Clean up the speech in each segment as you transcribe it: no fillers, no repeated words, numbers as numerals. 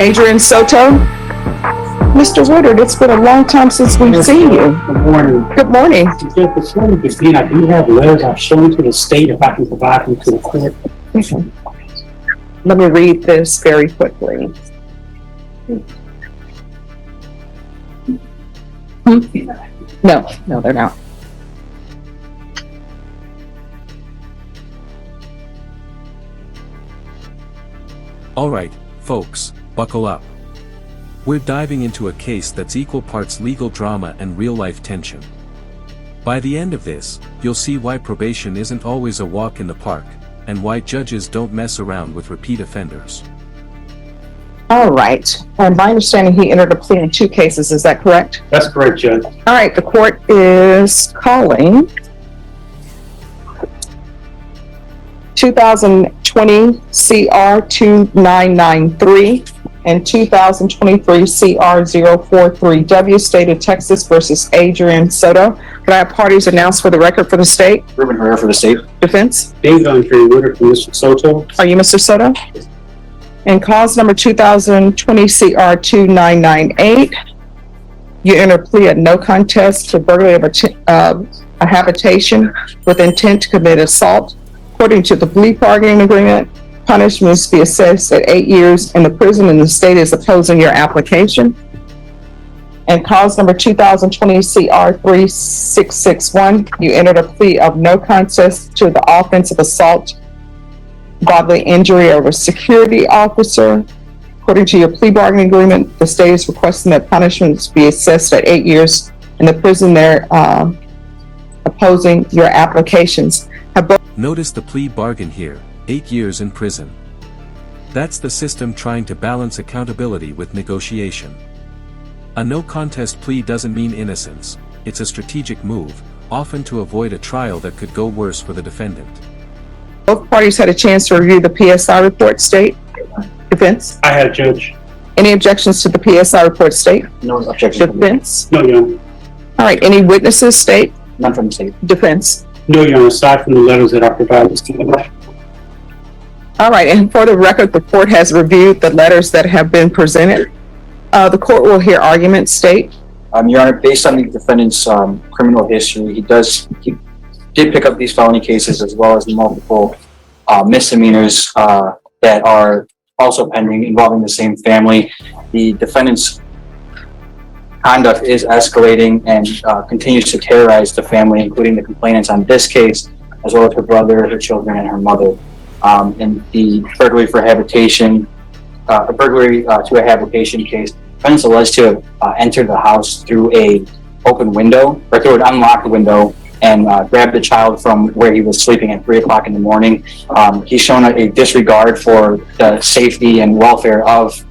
Adrian Sto. Mr. Woodard, it's been a long time since we've seen you. Good morning. Good morning. Judge, before we begin, I do have letters I've shown to the state if I can provide them to the court. Let me read this very quickly. No, they're not. All right, folks, buckle up. We're diving into a case that's equal parts legal drama and real-life tension. By the end of this, you'll see why probation isn't always a walk in the park, and why judges don't mess around with repeat offenders. All right. And my understanding, he entered a plea in 2 cases. Is that correct? That's correct, Judge. All right. The court is calling 2020 CR 2993 and 2023 CR 043W, State of Texas versus Adrian Sto. Could I have parties announced for the record for the state? Ruben for the state. Defense? David Woodard for Mr. Sto. Are you Mr. Sto? And cause number 2020 CR 2998. You enter a plea of no contest to burglary of a habitation with intent to commit assault. According to the plea bargaining agreement, punishment must be assessed at 8 years in the prison, and the state is opposing your application. And cause number 2020 CR 3661, you entered a plea of no contest to the offense of assault, bodily injury of a security officer. According to your plea bargaining agreement, the state is requesting that punishments be assessed at 8 years in the prison. They're opposing your applications. Notice the plea bargain here, 8 years in prison. That's the system trying to balance accountability with negotiation. A no contest plea doesn't mean innocence, it's a strategic move, often to avoid a trial that could go worse for the defendant. Both parties had a chance to review the PSI report, state. Defense? I had, Judge. Any objections to the PSI report, state? No objection. Defense? No, Your Honor. All right, any witnesses, state? None from the state. Defense? No, Your Honor, aside from the letters that I provided to the court. All right, and for the record, the court has reviewed the letters that have been presented. The court will hear arguments, state. Your Honor, based on the defendant's criminal history, he did pick up these felony cases as well as the multiple misdemeanors that are also pending involving the same family. The defendant's conduct is escalating and continues to terrorize the family, including the complainants on this case, as well as her brother, her children, and her mother. And the burglary for habitation, a burglary to a habitation case, defendants alleged to have entered the house through a open window, or through an unlocked window, and grabbed the child from where he was sleeping at 3 o'clock in the morning. He's shown a disregard for the safety and welfare of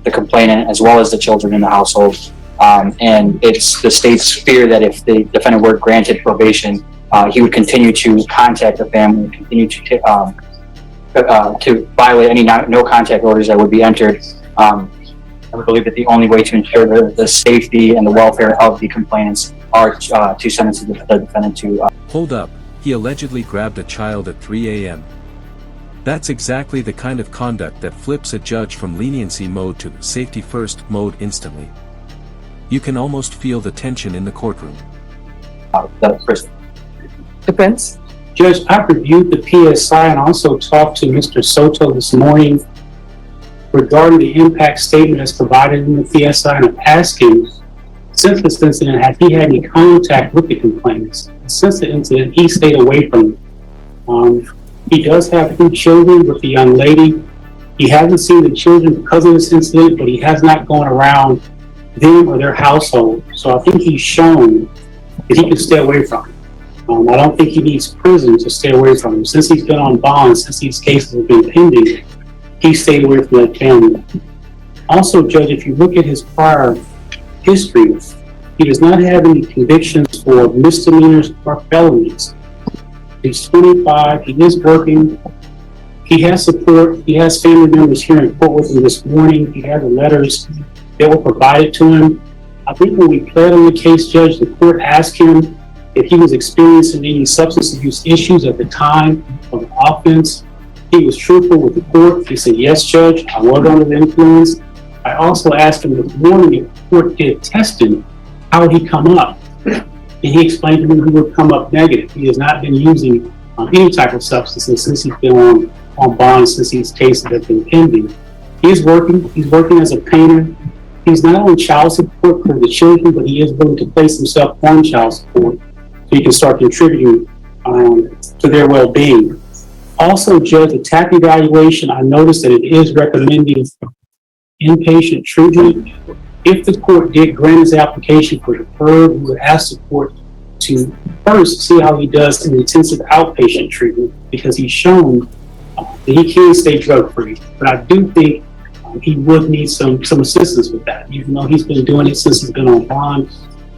the complainant as well as the children in the household. And it's the state's fear that if the defendant were granted probation, he would continue to contact the family and continue to violate any no contact orders that would be entered. I would believe that the only way to ensure the safety and the welfare of the complainants are to sentence the defendant to... Hold up, he allegedly grabbed a child at 3 a.m. That's exactly the kind of conduct that flips a judge from leniency mode to safety first mode instantly. You can almost feel the tension in the courtroom. Defense? Judge, I reviewed the PSI and also talked to Mr. Sto this morning regarding the impact statement as provided in the PSI, and I'm asking, since this incident, has he had any contact with the complainants? Since the incident, he stayed away from them. He does have 2 children with the young lady. He hasn't seen the children because of this incident, but he has not gone around them or their household. So I think he's shown that he can stay away from them. I don't think he needs prison to stay away from them. Since he's been on bond, since these cases have been pending, he stayed away from that family. Also, Judge, if you look at his prior history, he does not have any convictions for misdemeanors or felonies. He's 25, he is working, he has support, he has family members here in court with him this morning, he has the letters that were provided to him. I think when we pled on the case, Judge, the court asked him if he was experiencing any substance abuse issues at the time of the offense. He was truthful with the court. He said, yes, Judge, I was under the influence. I also asked him this morning if the court did testing, how would he come up? And he explained to me he would come up negative. He has not been using any type of substances since he's been on bond, since these cases have been pending. He's working as a painter. He's not on child support for the children, but he is willing to place himself on child support so he can start contributing to their well-being. Also, Judge, the TAC evaluation, I noticed that it is recommending inpatient treatment. If the court did grant his application for deferred, we would ask the court to first see how he does in intensive outpatient treatment, because he's shown that he can stay drug-free. But I do think he would need some assistance with that. Even though he's been doing it since he's been on bond,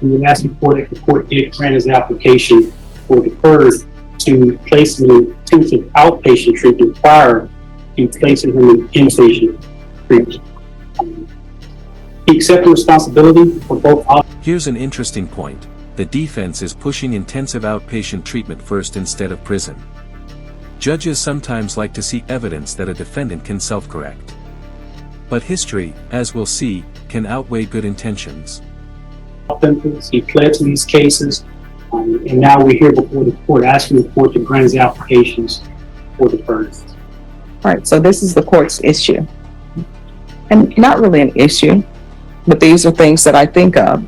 we would ask the court, if the court did grant his application for deferred, to place him in intensive outpatient treatment prior to placing him in inpatient treatment. He accepted responsibility for both options. Here's an interesting point. The defense is pushing intensive outpatient treatment first instead of prison. Judges sometimes like to see evidence that a defendant can self-correct. But history, as we'll see, can outweigh good intentions. He pled to these cases, and now we're here before the court asking the court to grant his applications for deferred. All right, so this is the court's issue. And not really an issue, but these are things that I think of.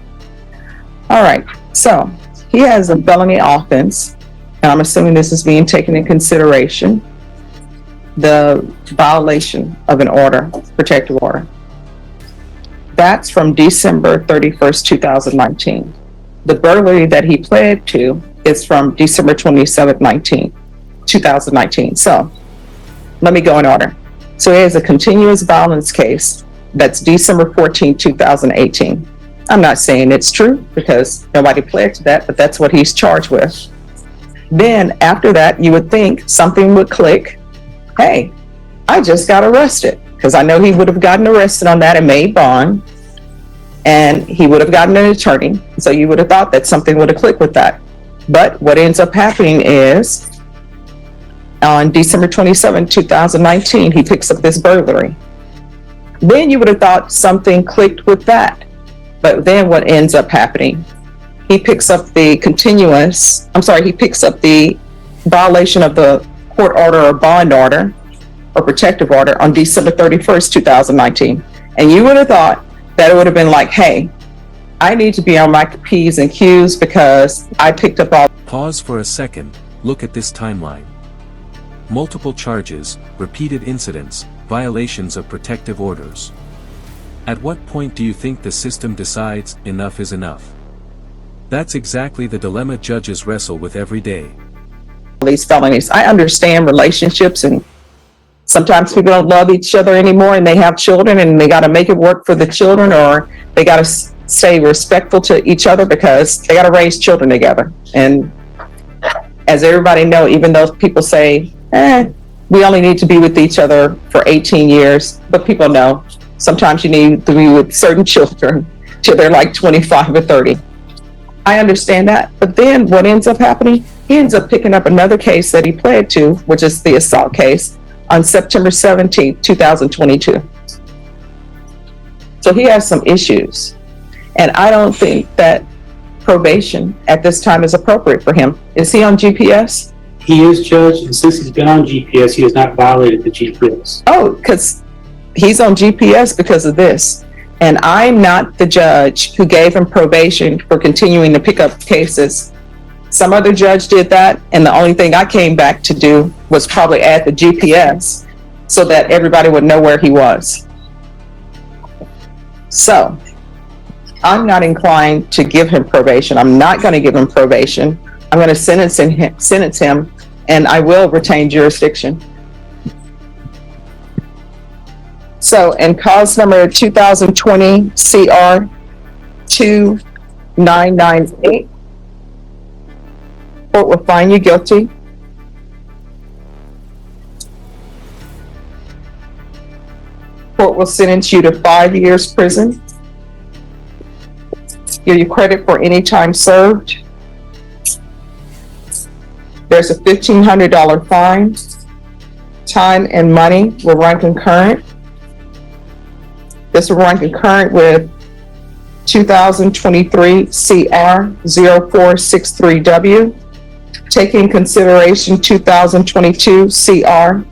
All right, so he has a felony offense, and I'm assuming this is being taken in consideration, the violation of an order, protective order. That's from December 31st, 2019. The burglary that he pled to is from December 27th, 2019. So let me go in order. So he has a continuous violence case that's December 14, 2018. I'm not saying it's true because nobody pled to that, but that's what he's charged with. Then after that, you would think something would click. Hey, I just got arrested, because I know he would have gotten arrested on that and made bond, and he would have gotten an attorney. So you would have thought that something would have clicked with that. But what ends up happening is on December 27, 2019, he picks up this burglary. Then you would have thought something clicked with that. But then what ends up happening? He picks up the he picks up the violation of the court order or bond order or protective order on December 31st, 2019. And you would have thought that it would have been like, hey, I need to be on my P's and Q's because I picked up all. Pause for a second, look at this timeline. Multiple charges, repeated incidents, violations of protective orders. At what point do you think the system decides enough is enough? That's exactly the dilemma judges wrestle with every day. These felonies. I understand relationships, and sometimes people don't love each other anymore and they have children and they got to make it work for the children, or they got to stay respectful to each other because they got to raise children together. And as everybody know, even though people say, we only need to be with each other for 18 years, but people know sometimes you need to be with certain children till they're like 25 or 30. I understand that. But then what ends up happening? He ends up picking up another case that he pled to, which is the assault case, on September 17th, 2022. So he has some issues. And I don't think that probation at this time is appropriate for him. Is he on GPS? He is, Judge, and since he's been on GPS, he has not violated the GPS. Oh, because he's on GPS because of this. And I'm not the judge who gave him probation for continuing to pick up cases. Some other judge did that, and the only thing I came back to do was probably add the GPS so that everybody would know where he was. So I'm not inclined to give him probation. I'm not going to give him probation. I'm going to sentence him, and I will retain jurisdiction. So in cause number 2020 CR 2998, court will find you guilty. Court will sentence you to 5 years prison. Give you credit for any time served. There's a $1,500 fine. Time and money will run concurrent. This will run concurrent with 2023 CR 0463W, taking consideration 2022 CR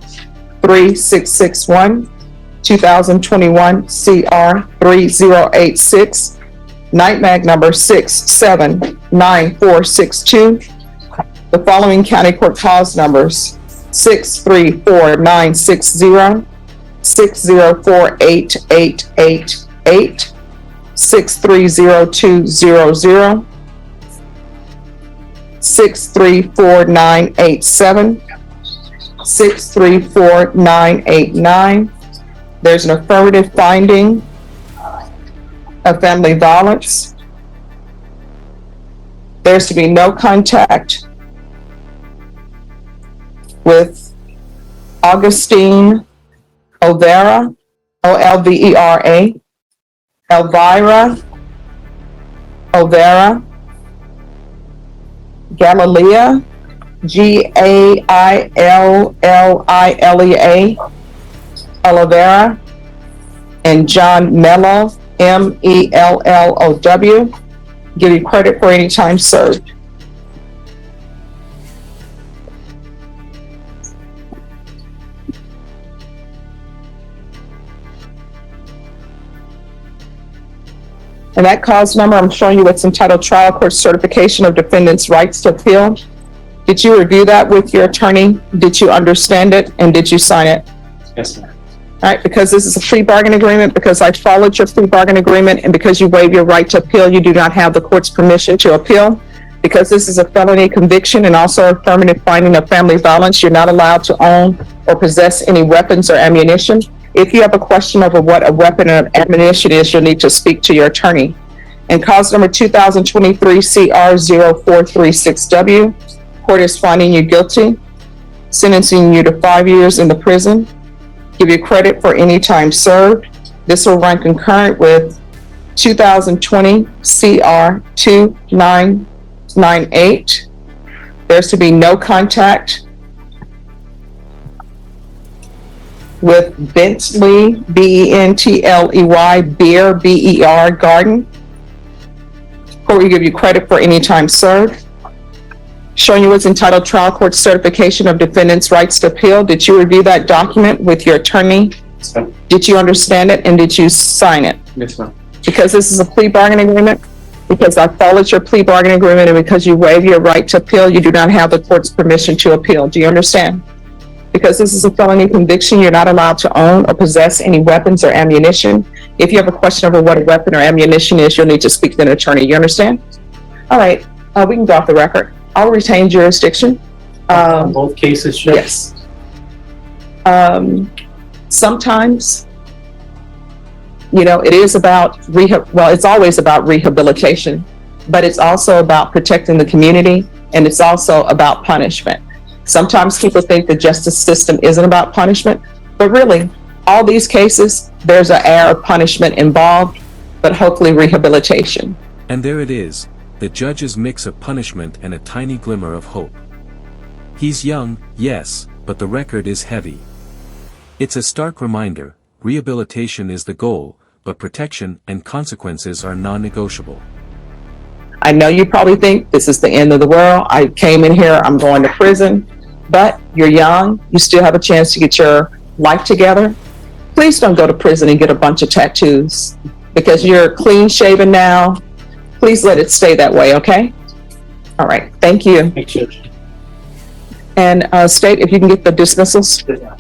3661, 2021 CR 3086, night mag number 679462. The following county court cause numbers: 634960, 6048888, 630200, 634987, 634989. There's an affirmative finding of family violence. There's to be no contact with Augustine Olvera, Olvera, Elvira Olvera, Galilea, Gaililea Olivera, and John Mello, Mellow. Give you credit for any time served. And that cause number, I'm showing you what's entitled Trial Court Certification of Defendant's Rights to Appeal. Did you review that with your attorney? Did you understand it? And did you sign it? Yes, ma'am. All right, because this is a plea bargain agreement, because I followed your plea bargain agreement, and because you waive your right to appeal, you do not have the court's permission to appeal. Because this is a felony conviction and also affirmative finding of family violence, you're not allowed to own or possess any weapons or ammunition. If you have a question over what a weapon or ammunition is, you'll need to speak to your attorney. And cause number 2023 CR 0436W, court is finding you guilty, sentencing you to 5 years in the prison. Give you credit for any time served. This will run concurrent with 2020 CR 2998. There's to be no contact with Bentley, Bentley, Beer, Ber, Garden. Court will give you credit for any time served. Showing you what's entitled Trial Court Certification of Defendant's Rights to Appeal. Did you review that document with your attorney? Yes, ma'am. Did you understand it and did you sign it? Yes, ma'am. Because this is a plea bargain agreement, because I followed your plea bargain agreement, and because you waive your right to appeal, you do not have the court's permission to appeal. Do you understand? Because this is a felony conviction, you're not allowed to own or possess any weapons or ammunition. If you have a question over what a weapon or ammunition is, you'll need to speak to an attorney. You understand? All right, we can go off the record. I'll retain jurisdiction. Both cases, Judge? Yes. Sometimes, you know, it is about it's always about rehabilitation, but it's also about protecting the community, and it's also about punishment. Sometimes people think the justice system isn't about punishment, but really, all these cases, there's an air of punishment involved, but hopefully rehabilitation. And there it is, the judge's mix of punishment and a tiny glimmer of hope. He's young, yes, but the record is heavy. It's a stark reminder, rehabilitation is the goal, but protection and consequences are non-negotiable. I know you probably think this is the end of the world. I came in here, I'm going to prison, but you're young, you still have a chance to get your life together. Please don't go to prison and get a bunch of tattoos, because you're clean shaven now. Please let it stay that way, okay? All right, thank you. Thank you, Judge. And State, if you can get the dismissals. Yes, ma'am.